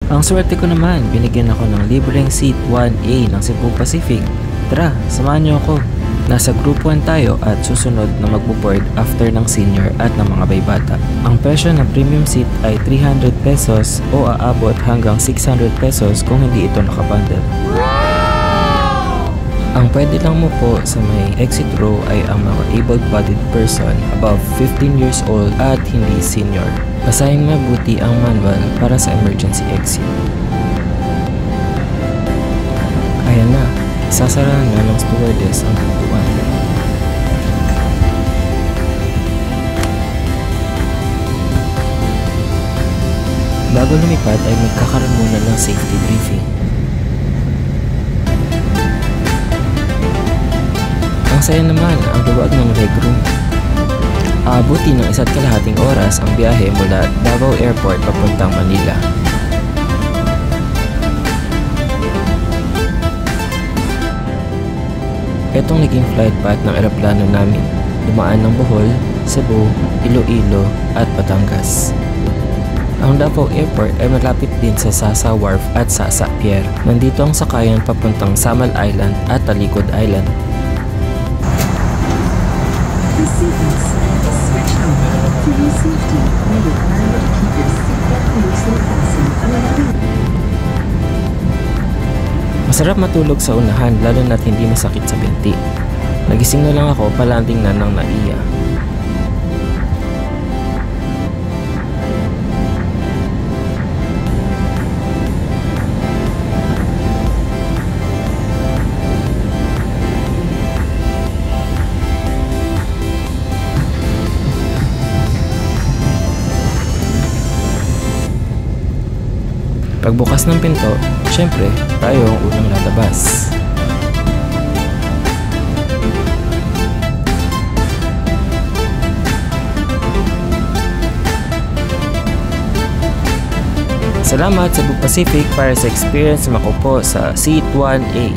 Ang swerte ko naman, binigyan ako ng libreng seat 1A ng Cebu Pacific. Tara, samahan niyo ako. Nasa group 1 tayo at susunod na magbo-board after ng senior at ng mga baybata. Ang presyo ng premium seat ay 300 pesos o aabot hanggang 600 pesos kung hindi ito nakabundle. Ang pwede lang mo po sa may exit row ay ang mga able-bodied person above 15 years old at hindi senior. Basahin mabuti ang manual para sa emergency exit. Ayan na, sasara na ng stewardess ang pintuan. Bago lumipad ay magkakaroon muna ng safety briefing. Ang saya naman ang luwag ng legroom. Aabuti ng 1.5 oras ang biyahe mula Davao Airport papuntang Manila. Itong naging flight path ng eroplano namin. Dumaan ng Bohol, Cebu, Iloilo at Batangas. Ang Davao Airport ay malapit din sa Sasa Wharf at Sasa Pier. Nandito ang sakayan papuntang Samal Island at Talikod Island. Masarap matulog sa unahan lalo na't hindi masakit sa binti. Nagising na lang ako palanding na ng NAIA. Pagbukas ng pinto, syempre, tayo ang unang lalabas. Salamat sa Cebu Pacific para sa experience makupo sa Seat 1A.